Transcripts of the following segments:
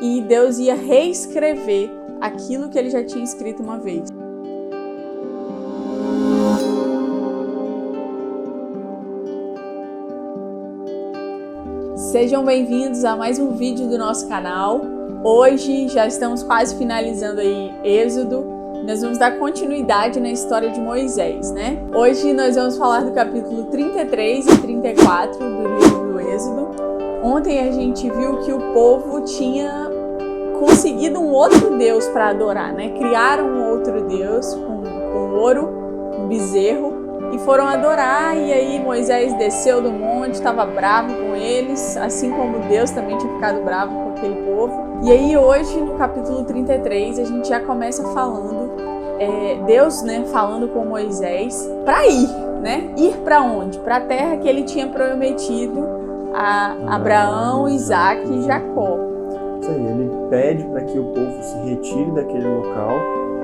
e Deus ia reescrever aquilo que ele já tinha escrito uma vez. Sejam bem-vindos a mais um vídeo do nosso canal. Hoje já estamos quase finalizando aí Êxodo. Nós vamos dar continuidade na história de Moisés, né? Hoje nós vamos falar do capítulo 33 e 34 do livro do Êxodo. Ontem a gente viu que o povo tinha conseguido um outro Deus para adorar, né? Criaram um outro Deus com ouro, um bezerro, e foram adorar. E aí Moisés desceu do monte, estava bravo com eles, assim como Deus também tinha ficado bravo com aquele povo. E aí hoje, no capítulo 33, a gente já começa falando, Deus, né, falando com Moisés para ir, né? Ir para onde? Para a terra que ele tinha prometido a Abraão, Isaac e Jacó. Isso aí, ele pede para que o povo se retire daquele local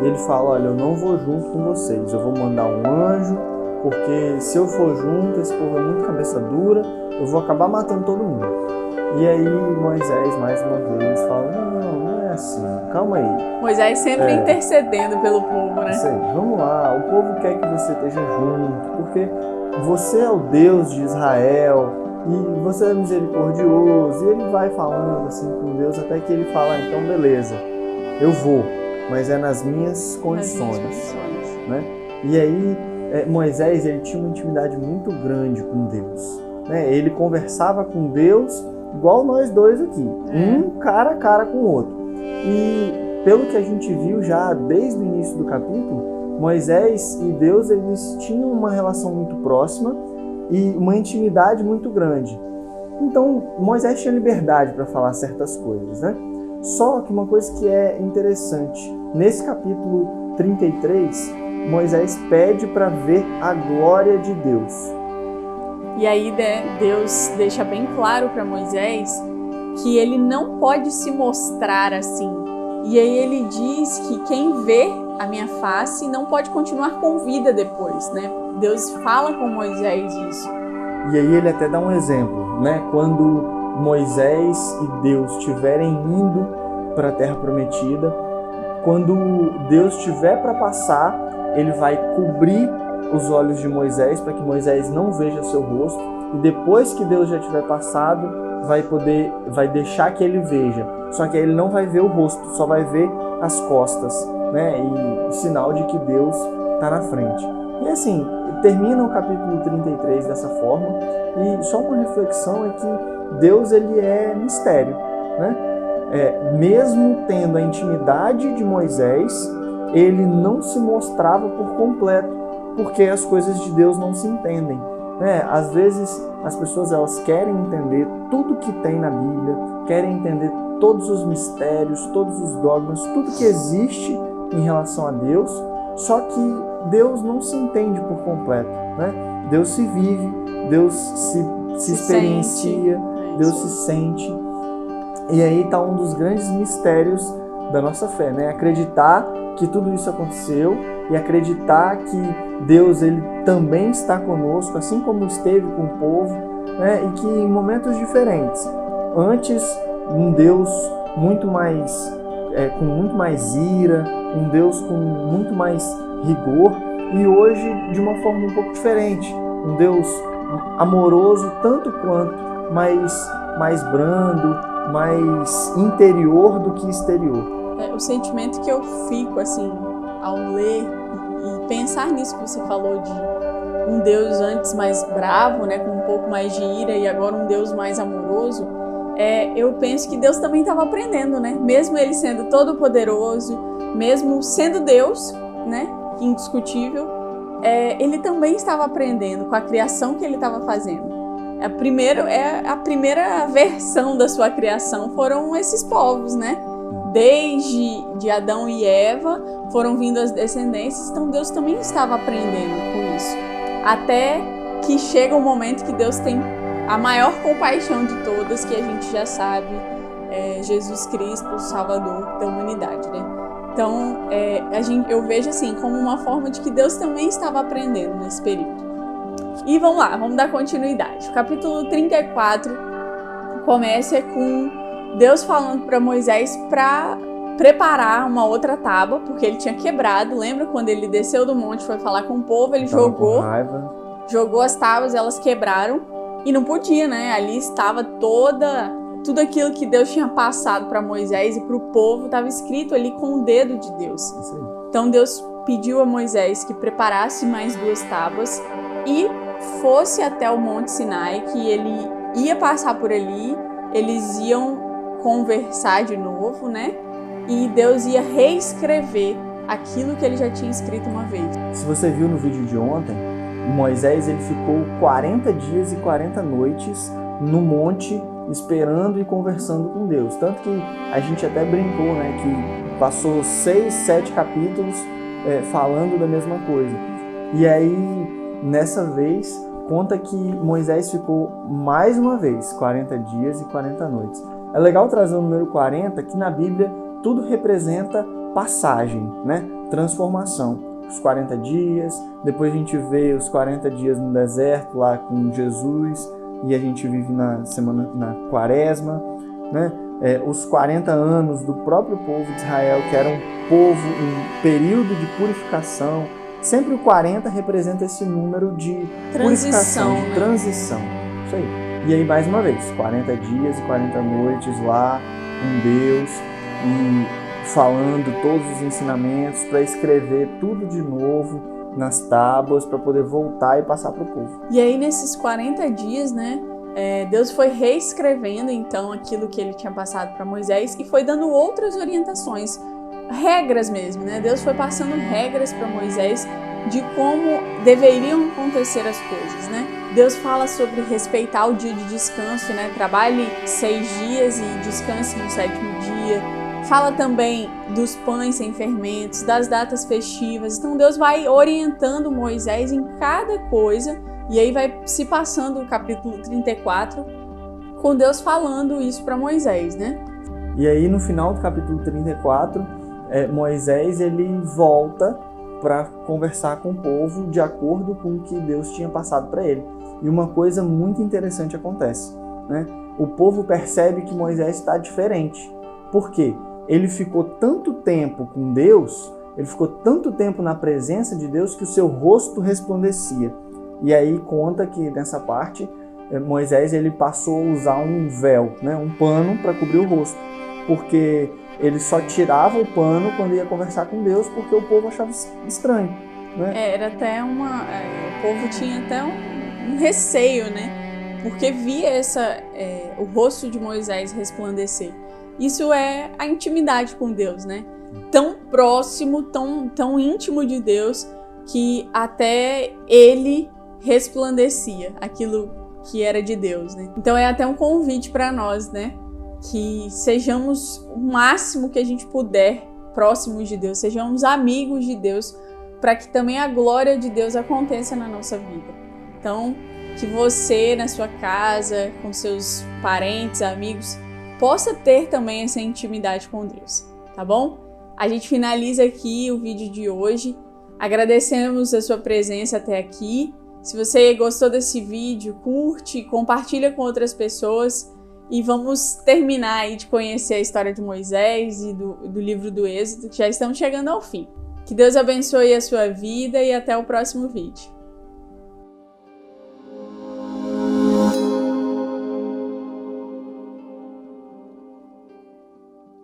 e ele fala, olha, eu não vou junto com vocês, eu vou mandar um anjo, porque se eu for junto, esse povo é muito cabeça dura, eu vou acabar matando todo mundo. E aí Moisés, mais uma vez, fala, não é assim, calma aí. Moisés sempre intercedendo pelo povo, né? Isso aí, vamos lá, o povo quer que você esteja junto, porque você é o Deus de Israel, e você é misericordioso. E ele vai falando assim com Deus até que ele fala, então beleza, eu vou, mas é nas minhas condições. Né? E aí Moisés, ele tinha uma intimidade muito grande com Deus, né? Ele conversava com Deus igual nós dois aqui, um cara a cara com o outro. E pelo que a gente viu já desde o início do capítulo, Moisés e Deus, eles tinham uma relação muito próxima e uma intimidade muito grande. Então Moisés tinha liberdade para falar certas coisas, né? Só que uma coisa que é interessante, nesse capítulo 33, Moisés pede para ver a glória de Deus. E aí Deus deixa bem claro para Moisés que ele não pode se mostrar assim. E aí ele diz que quem vê a minha face não pode continuar com vida depois, né? Deus fala com Moisés isso. E aí ele até dá um exemplo, né? Quando Moisés e Deus estiverem indo para a Terra Prometida, quando Deus estiver para passar, ele vai cobrir os olhos de Moisés para que Moisés não veja seu rosto, e depois que Deus já tiver passado, vai deixar que ele veja. Só que aí ele não vai ver o rosto, só vai ver as costas, né? E sinal de que Deus está na frente. E assim, termina o capítulo 33 dessa forma, e só uma reflexão é que Deus, ele é mistério, né? Mesmo tendo a intimidade de Moisés, ele não se mostrava por completo, porque as coisas de Deus não se entendem, né? Às vezes as pessoas, elas querem entender tudo que tem na Bíblia, querem entender todos os mistérios, todos os dogmas, tudo que existe em relação a Deus, só que Deus não se entende por completo, né? Deus se vive, Deus se experiencia, Deus se sente. E aí está um dos grandes mistérios da nossa fé, né? Acreditar que tudo isso aconteceu e acreditar que Deus, ele também está conosco, assim como esteve com o povo, né? E que em momentos diferentes, antes um Deus muito mais com muito mais ira, um Deus com muito mais rigor, e hoje de uma forma um pouco diferente, um Deus amoroso tanto quanto, mais brando, mais interior do que exterior. O sentimento que eu fico assim ao ler e pensar nisso que você falou, de um Deus antes mais bravo, né, com um pouco mais de ira, e agora um Deus mais amoroso, eu penso que Deus também estava aprendendo, né? Mesmo ele sendo todo poderoso, mesmo sendo Deus, né, indiscutível, ele também estava aprendendo com a criação que ele estava fazendo. A primeira versão da sua criação foram esses povos, né? Desde Adão e Eva foram vindo as descendências, então Deus também estava aprendendo com isso. Até que chega um momento que Deus tem a maior compaixão de todas, que a gente já sabe, Jesus Cristo, o Salvador da humanidade, né? Então, eu vejo assim, como uma forma de que Deus também estava aprendendo nesse período. E vamos lá, vamos dar continuidade. O capítulo 34 começa com Deus falando para Moisés para preparar uma outra tábua, porque ele tinha quebrado. Lembra quando ele desceu do monte, foi falar com o povo, ele jogou as tábuas, elas quebraram e não podia, né? Ali estava tudo aquilo que Deus tinha passado para Moisés e para o povo, estava escrito ali com o dedo de Deus. Isso aí. Então Deus pediu a Moisés que preparasse mais 2 tábuas e fosse até o Monte Sinai, que ele ia passar por ali, eles iam conversar de novo, né? E Deus ia reescrever aquilo que ele já tinha escrito uma vez. Se você viu no vídeo de ontem, Moisés ele ficou 40 dias e 40 noites no monte esperando e conversando com Deus. Tanto que a gente até brincou, né, que passou 6, 7 capítulos falando da mesma coisa. E aí, nessa vez, conta que Moisés ficou mais uma vez 40 dias e 40 noites. É legal trazer o número 40, que na Bíblia tudo representa passagem, né? Transformação. Os 40 dias, depois a gente vê os 40 dias no deserto lá com Jesus, e a gente vive na quaresma, né? Os 40 anos do próprio povo de Israel, que era um povo em período de purificação. Sempre o 40 representa esse número de purificação, de transição. Isso aí. E aí, mais uma vez, 40 dias e 40 noites lá com Deus, e falando todos os ensinamentos para escrever tudo de novo nas tábuas para poder voltar e passar para o povo. E aí nesses 40 dias, né, Deus foi reescrevendo então aquilo que ele tinha passado para Moisés e foi dando outras orientações, regras mesmo, né? Deus foi passando regras para Moisés de como deveriam acontecer as coisas, né? Deus fala sobre respeitar o dia de descanso, né? Trabalhe 6 dias e descanse no 7º dia. Fala também dos pães sem fermentos, das datas festivas. Então Deus vai orientando Moisés em cada coisa, e aí vai se passando o capítulo 34 com Deus falando isso para Moisés, né? E aí no final do capítulo 34, Moisés ele volta para conversar com o povo de acordo com o que Deus tinha passado para ele. E uma coisa muito interessante acontece, né? O povo percebe que Moisés está diferente. Por quê? Ele ficou tanto tempo com Deus, ele ficou tanto tempo na presença de Deus que o seu rosto resplandecia. E aí conta que nessa parte, Moisés ele passou a usar um véu, né? Um pano para cobrir o rosto. Porque ele só tirava o pano quando ia conversar com Deus, porque o povo achava estranho, né? Era até o povo tinha até um receio, né? Porque via o rosto de Moisés resplandecer. Isso é a intimidade com Deus, né? Tão próximo, tão íntimo de Deus, que até ele resplandecia aquilo que era de Deus, né? Então é até um convite para nós, né? Que sejamos o máximo que a gente puder próximos de Deus, sejamos amigos de Deus, para que também a glória de Deus aconteça na nossa vida. Então, que você, na sua casa, com seus parentes, amigos, possa ter também essa intimidade com Deus, tá bom? A gente finaliza aqui o vídeo de hoje. Agradecemos a sua presença até aqui. Se você gostou desse vídeo, curte, compartilha com outras pessoas. E vamos terminar aí de conhecer a história de Moisés e do livro do Êxodo, que já estamos chegando ao fim. Que Deus abençoe a sua vida e até o próximo vídeo.